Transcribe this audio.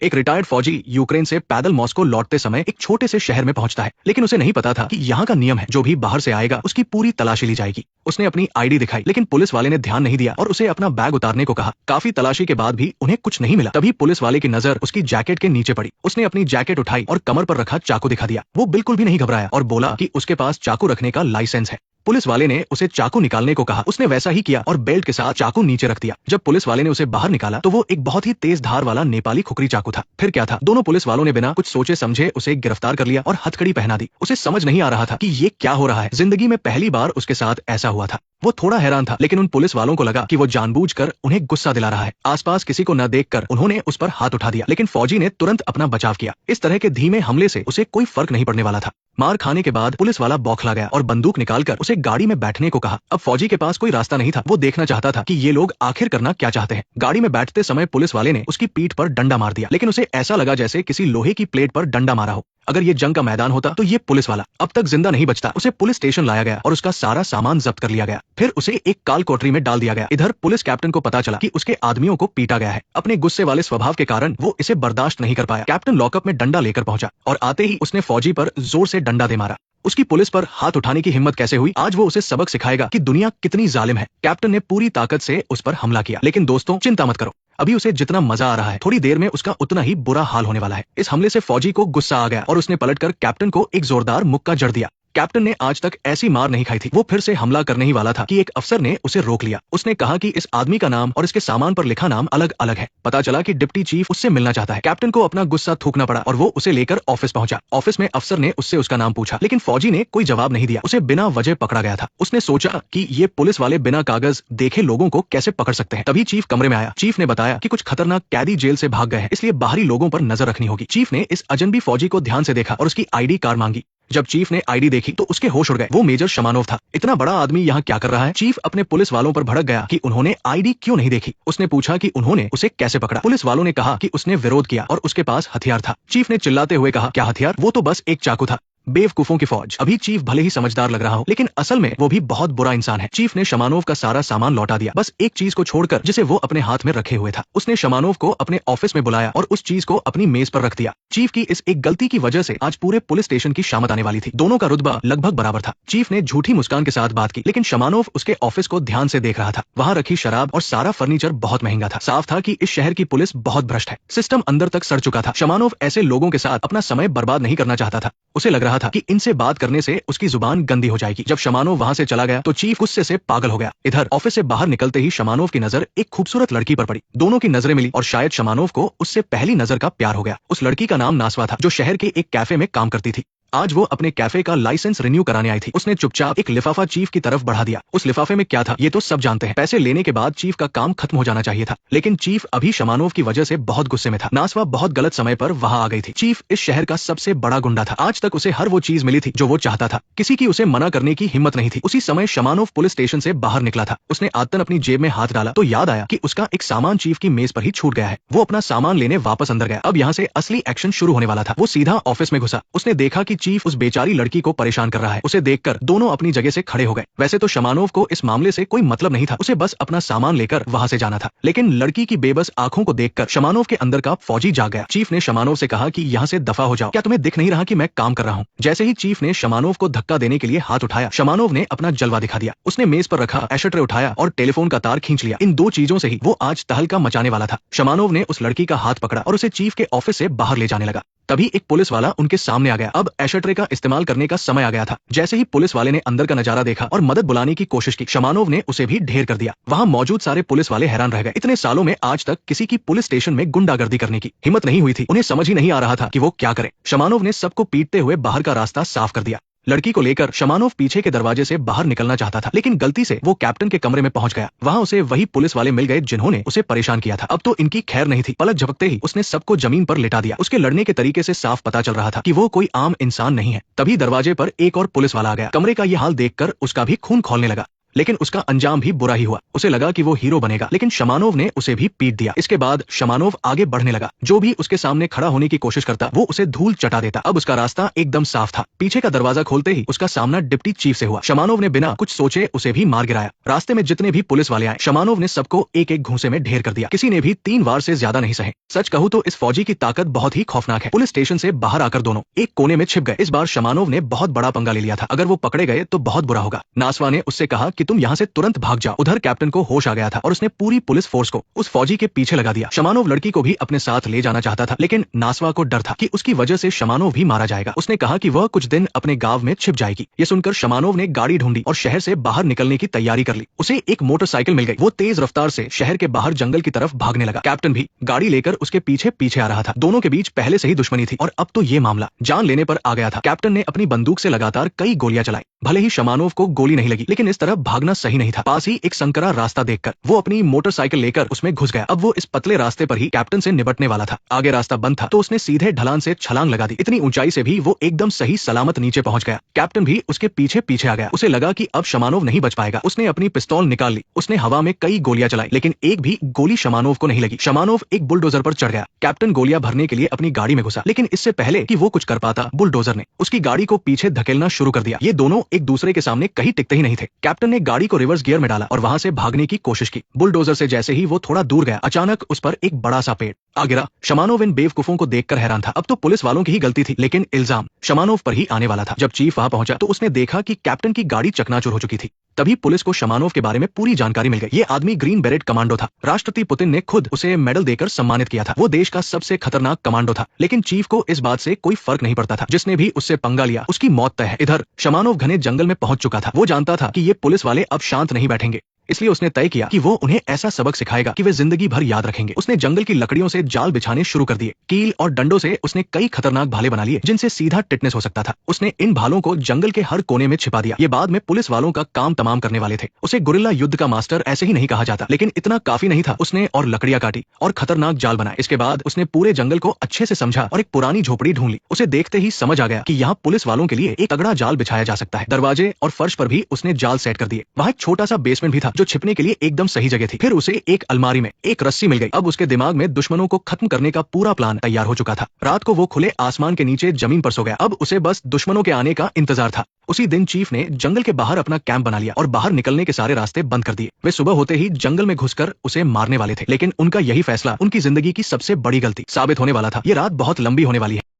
एक रिटायर्ड फौजी यूक्रेन से पैदल मॉस्को लौटते समय एक छोटे से शहर में पहुंचता है, लेकिन उसे नहीं पता था कि यहाँ का नियम है, जो भी बाहर से आएगा उसकी पूरी तलाशी ली जाएगी। उसने अपनी आईडी दिखाई, लेकिन पुलिस वाले ने ध्यान नहीं दिया और उसे अपना बैग उतारने को कहा। काफी तलाशी के बाद भी उन्हें कुछ नहीं मिला। तभी पुलिस वाले की नजर उसकी जैकेट के नीचे पड़ी। उसने अपनी जैकेट उठाई और कमर पर रखा चाकू दिखा दिया। वो बिल्कुल भी नहीं घबराया और बोला कि उसके पास चाकू रखने का लाइसेंस है। पुलिस वाले ने उसे चाकू निकालने को कहा। उसने वैसा ही किया और बेल्ट के साथ चाकू नीचे रख दिया। जब पुलिस वाले ने उसे बाहर निकाला तो वो एक बहुत ही तेज धार वाला नेपाली खुकरी चाकू था। फिर क्या था, दोनों पुलिस वालों ने बिना कुछ सोचे समझे उसे गिरफ्तार कर लिया और हथकड़ी पहना दी। उसे समझ नहीं आ रहा था कि ये क्या हो रहा है। जिंदगी में पहली बार उसके साथ ऐसा हुआ था। वो थोड़ा हैरान था, लेकिन उन पुलिस वालों को लगा कि वो जानबूझकर उन्हें गुस्सा दिला रहा है। आसपास किसी को न देखकर उन्होंने उस पर हाथ उठा दिया, लेकिन फौजी ने तुरंत अपना बचाव किया। इस तरह के धीमे हमले से उसे कोई फर्क नहीं पड़ने वाला था। मार खाने के बाद पुलिस वाला बौखला गया और बंदूक निकालकर उसे गाड़ी में बैठने को कहा। अब फौजी के पास कोई रास्ता नहीं था। वो देखना चाहता था कि ये लोग आखिर करना क्या चाहते हैं। गाड़ी में बैठते समय पुलिस वाले ने उसकी पीठ पर डंडा मार दिया, लेकिन उसे ऐसा लगा जैसे किसी लोहे की प्लेट पर डंडा मारा हो। अगर ये जंग का मैदान होता तो ये पुलिस वाला अब तक जिंदा नहीं बचता। उसे पुलिस स्टेशन लाया गया और उसका सारा सामान जब्त कर लिया गया। फिर उसे एक काल कोठरी में डाल दिया गया। इधर पुलिस कैप्टन को पता चला कि उसके आदमियों को पीटा गया है। अपने गुस्से वाले स्वभाव के कारण वो इसे बर्दाश्त नहीं कर पाया। कैप्टन लॉकअप में डंडा लेकर पहुंचा और आते ही उसने फौजी पर जोर से डंडा दे मारा। उसकी पुलिस पर हाथ उठाने की हिम्मत कैसे हुई, आज वो उसे सबक सिखाएगा कि दुनिया कितनी जालिम है। कैप्टन ने पूरी ताकत से उस पर हमला किया, लेकिन दोस्तों चिंता मत करो, अभी उसे जितना मजा आ रहा है, थोड़ी देर में उसका उतना ही बुरा हाल होने वाला है। इस हमले से फौजी को गुस्सा आ गया और उसने पलटकर कैप्टन को एक जोरदार मुक्का जड़ दिया। कैप्टन ने आज तक ऐसी मार नहीं खाई थी। वो फिर से हमला करने ही वाला था कि एक अफसर ने उसे रोक लिया। उसने कहा कि इस आदमी का नाम और इसके सामान पर लिखा नाम अलग अलग है। पता चला कि डिप्टी चीफ उससे मिलना चाहता है। कैप्टन को अपना गुस्सा थूकना पड़ा और वो उसे लेकर ऑफिस पहुंचा। ऑफिस में अफसर ने उससे उसका नाम पूछा, लेकिन फौजी ने कोई जवाब नहीं दिया। उसे बिना वजह पकड़ा गया था। उसने सोचा कि ये पुलिस वाले बिना कागज देखे लोगों को कैसे पकड़ सकते हैं। तभी चीफ कमरे में आया। चीफ ने बताया कि कुछ खतरनाक कैदी जेल से भाग गए हैं, इसलिए बाहरी लोगों पर नजर रखनी होगी। चीफ ने इस अजनबी फौजी को ध्यान से देखा और उसकी आईडी कार्ड मांगी। जब चीफ ने आईडी देखी तो उसके होश उड़ गए। वो मेजर शमानोव था। इतना बड़ा आदमी यहाँ क्या कर रहा है। चीफ अपने पुलिस वालों पर भड़क गया कि उन्होंने आईडी क्यों नहीं देखी। उसने पूछा कि उन्होंने उसे कैसे पकड़ा। पुलिस वालों ने कहा कि उसने विरोध किया और उसके पास हथियार था। चीफ ने चिल्लाते हुए कहा, क्या हथियार? वो तो बस एक चाकू था। बेवकूफों की फौज। अभी चीफ भले ही समझदार लग रहा हो, लेकिन असल में वो भी बहुत बुरा इंसान है। चीफ ने शमानोव का सारा सामान लौटा दिया, बस एक चीज को छोड़कर जिसे वो अपने हाथ में रखे हुए था। उसने शमानोव को अपने ऑफिस में बुलाया और उस चीज को अपनी मेज पर रख दिया। चीफ की इस एक गलती की वजह से आज पूरे पुलिस स्टेशन की शामत आने वाली थी। दोनों का रुतबा लगभग बराबर था। चीफ ने झूठी मुस्कान के साथ बात की, लेकिन शमानोव उसके ऑफिस को ध्यान से देख रहा था। वहाँ रखी शराब और सारा फर्नीचर बहुत महंगा था। साफ था कि इस शहर की पुलिस बहुत भ्रष्ट है। सिस्टम अंदर तक सड़ चुका था। शमानोव ऐसे लोगों के साथ अपना समय बर्बाद नहीं करना चाहता था। उसे लग रहा था कि इनसे बात करने से उसकी जुबान गंदी हो जाएगी। जब शमानोव वहां से चला गया तो चीफ गुस्से से पागल हो गया। इधर ऑफिस से बाहर निकलते ही शमानोव की नजर एक खूबसूरत लड़की पर पड़ी। दोनों की नजरें मिली और शायद शमानोव को उससे पहली नजर का प्यार हो गया। उस लड़की का नाम नासवा था, जो शहर के एक कैफे में काम करती थी। आज वो अपने कैफे का लाइसेंस रिन्यू कराने आई थी। उसने चुपचाप एक लिफाफा चीफ की तरफ बढ़ा दिया। उस लिफाफे में क्या था ये तो सब जानते हैं। पैसे लेने के बाद चीफ का काम खत्म हो जाना चाहिए था, लेकिन चीफ अभी शमानोव की वजह से बहुत गुस्से में था। नासवा बहुत गलत समय पर वहां आ गई थी। चीफ इस शहर का सबसे बड़ा गुंडा था। आज तक उसे हर वो चीज मिली थी जो वो चाहता था। किसी की उसे मना करने की हिम्मत नहीं थी। उसी समय शमानोव पुलिस स्टेशन से बाहर निकला था। उसने आदतन अपनी जेब में हाथ डाला तो याद आया कि उसका एक सामान चीफ की मेज पर ही छूट गया है। वो अपना सामान लेने वापस अंदर गया। अब यहाँ से असली एक्शन शुरू होने वाला था। वो सीधा ऑफिस में घुसा। उसने देखा कि चीफ उस बेचारी लड़की को परेशान कर रहा है। उसे देखकर दोनों अपनी जगह से खड़े हो गए। वैसे तो शमानोव को इस मामले से कोई मतलब नहीं था। उसे बस अपना सामान लेकर वहां से जाना था, लेकिन लड़की की बेबस आंखों को देखकर शमानोव के अंदर का फौजी जाग गया। चीफ ने शमानोव से कहा कि यहाँ से दफा हो जाओ। क्या तुम्हें दिख नहीं रहा कि मैं काम कर रहा हूँ? जैसे ही चीफ ने शमानोव को धक्का देने के लिए हाथ उठाया, शमानोव ने अपना जलवा दिखा दिया। उसने मेज पर रखा एशट्रे उठाया और टेलीफोन का तार खींच लिया। इन दो चीजों से ही वो आज तहलका मचाने वाला था। शमानोव ने उस लड़की का हाथ पकड़ा और उसे चीफ के ऑफिस से बाहर ले जाने लगा। तभी एक पुलिस वाला उनके सामने आ गया। अब एशट्रे का इस्तेमाल करने का समय आ गया था। जैसे ही पुलिस वाले ने अंदर का नजारा देखा और मदद बुलाने की कोशिश की, शमानोव ने उसे भी ढेर कर दिया। वहां मौजूद सारे पुलिस वाले हैरान रह गए। इतने सालों में आज तक किसी की पुलिस स्टेशन में गुंडागर्दी करने की हिम्मत नहीं हुई थी। उन्हें समझ ही नहीं आ रहा था कि वो क्या करे। शमानोव ने सबको पीटते हुए बाहर का रास्ता साफ कर दिया। लड़की को लेकर शमानोव पीछे के दरवाजे से बाहर निकलना चाहता था, लेकिन गलती से वो कैप्टन के कमरे में पहुंच गया। वहां उसे वही पुलिस वाले मिल गए जिन्होंने उसे परेशान किया था। अब तो इनकी खैर नहीं थी। पलक झपकते ही उसने सबको जमीन पर लिटा दिया। उसके लड़ने के तरीके से साफ पता चल रहा था कि वो कोई आम इंसान नहीं है। तभी दरवाजे पर एक और पुलिस वाला आ गया। कमरे का ये हाल देखकर उसका भी खून खौलने लगा। लेकिन उसका अंजाम भी बुरा ही हुआ। उसे लगा कि वो हीरो बनेगा, लेकिन शमानोव ने उसे भी पीट दिया। इसके बाद शमानोव आगे बढ़ने लगा। जो भी उसके सामने खड़ा होने की कोशिश करता वो उसे धूल चटा देता। अब उसका रास्ता एकदम साफ था। पीछे का दरवाजा खोलते ही उसका सामना डिप्टी चीफ से हुआ। शमानोव ने बिना कुछ सोचे उसे भी मार गिराया। रास्ते में जितने भी पुलिस वाले आए, शमानोव ने सबको एक एक घूंसे में ढेर कर दिया। किसी ने भी 3 वार से ज्यादा नहीं सहे। सच कहूं तो इस फौजी की ताकत बहुत ही खौफनाक है। पुलिस स्टेशन से बाहर आकर दोनों एक कोने में छिप गए। इस बार शमानोव ने बहुत बड़ा पंगा ले लिया था। अगर वो पकड़े गए तो बहुत बुरा होगा। नासवा ने उससे कहा कि तुम यहाँ से तुरंत भाग जाओ। उधर कैप्टन को होश आ गया था और उसने पूरी पुलिस फोर्स को उस फौजी के पीछे लगा दिया। शमानोव लड़की को भी अपने साथ ले जाना चाहता था, लेकिन नासवा को डर था कि उसकी वजह से शमानोव भी मारा जाएगा। उसने कहा कि वह कुछ दिन अपने गांव में छिप जाएगी। ये सुनकर शमानोव ने गाड़ी ढूंढी और शहर से बाहर निकलने की तैयारी कर ली। उसे एक मोटरसाइकिल मिल गई। वो तेज रफ्तार से शहर के बाहर जंगल की तरफ भागने लगा। कैप्टन भी गाड़ी लेकर उसके पीछे पीछे आ रहा था। दोनों के बीच पहले से ही दुश्मनी थी और अब तो ये मामला जान लेने पर आ गया था। कैप्टन ने अपनी बंदूक से लगातार कई गोलियां चलाई। भले ही शमानोव को गोली नहीं लगी, लेकिन इस तरफ भागना सही नहीं था। पास ही एक संकरा रास्ता देखकर वो अपनी मोटरसाइकिल लेकर उसमें घुस गया। अब वो इस पतले रास्ते पर ही कैप्टन से निपटने वाला था। आगे रास्ता बंद था तो उसने सीधे ढलान से छलांग लगा दी। इतनी ऊंचाई से भी वो एकदम सही सलामत नीचे पहुंच गया। कैप्टन भी उसके पीछे पीछे आ गया। उसे लगा कि अब शमानोव नहीं बच पाएगा। उसने अपनी पिस्तौल निकाल ली। उसने हवा में कई गोलियां चलाई, लेकिन एक भी गोली शमानोव को नहीं लगी। शमानोव एक बुलडोजर पर चढ़ गया। कैप्टन गोलियां भरने के लिए अपनी गाड़ी में घुसा, लेकिन इससे पहले कि वो कुछ कर पाता, बुलडोजर ने उसकी गाड़ी को पीछे धकेलना शुरू कर दिया। ये दोनों एक दूसरे के सामने कहीं टिकते ही नहीं थे। कैप्टन ने गाड़ी को रिवर्स गियर में डाला और वहां से भागने की कोशिश की। बुलडोजर से जैसे ही वो थोड़ा दूर गया, अचानक उस पर एक बड़ा सा पेड़ आ गिरा। शमानोव इन बेवकूफों को देखकर हैरान था। अब तो पुलिस वालों की ही गलती थी, लेकिन इल्जाम शमानोव पर ही आने वाला था। जब चीफ वहां पहुंचा तो उसने देखा कि कैप्टन की गाड़ी चकनाचूर हो चुकी थी। तभी पुलिस को शमानोव के बारे में पूरी जानकारी मिल गई। ये आदमी ग्रीन बेरेट कमांडो था। राष्ट्रपति पुतिन ने खुद उसे मेडल देकर सम्मानित किया था। वो देश का सबसे खतरनाक कमांडो था, लेकिन चीफ को इस बात से कोई फर्क नहीं पड़ता था। जिसने भी उससे पंगा लिया उसकी मौत तय है। इधर शमानोव घने जंगल में पहुंच चुका था। वो जानता था कि ये पुलिस वाले अब शांत नहीं बैठेंगे, इसलिए उसने तय किया कि वो उन्हें ऐसा सबक सिखाएगा कि वे जिंदगी भर याद रखेंगे। उसने जंगल की लकड़ियों से जाल बिछाने शुरू कर दिए। कील और डंडों से उसने कई खतरनाक भाले बना लिए, जिनसे सीधा टिटनेस हो सकता था। उसने इन भालों को जंगल के हर कोने में छिपा दिया। ये बाद में पुलिस वालों का काम तमाम करने वाले थे। उसे गुरिल्ला युद्ध का मास्टर ऐसे ही नहीं कहा जाता, लेकिन इतना काफी नहीं था। उसने और लकड़ियां काटी और खतरनाक जाल बनाए। इसके बाद उसने पूरे जंगल को अच्छे से समझा और एक पुरानी झोपड़ी ढूंढ ली। उसे देखते ही समझ आ गया कि यहाँ पुलिस वालों के लिए एक तगड़ा जाल बिछाया जा सकता है। दरवाजे और फर्श पर भी उसने जाल सेट कर दिए। वहाँ एक छोटा सा बेसमेंट भी था जो छिपने के लिए एकदम सही जगह थी। फिर उसे एक अलमारी में एक रस्सी मिल गई। अब उसके दिमाग में दुश्मनों को खत्म करने का पूरा प्लान तैयार हो चुका था। रात को वो खुले आसमान के नीचे जमीन पर सो गया। अब उसे बस दुश्मनों के आने का इंतजार था। उसी दिन चीफ ने जंगल के बाहर अपना कैंप बना लिया और बाहर निकलने के सारे रास्ते बंद कर दिए। वे सुबह होते ही जंगल में घुसकर उसे मारने वाले थे, लेकिन उनका यही फैसला उनकी जिंदगी की सबसे बड़ी गलती साबित होने वाला था। ये रात बहुत लंबी होने वाली है।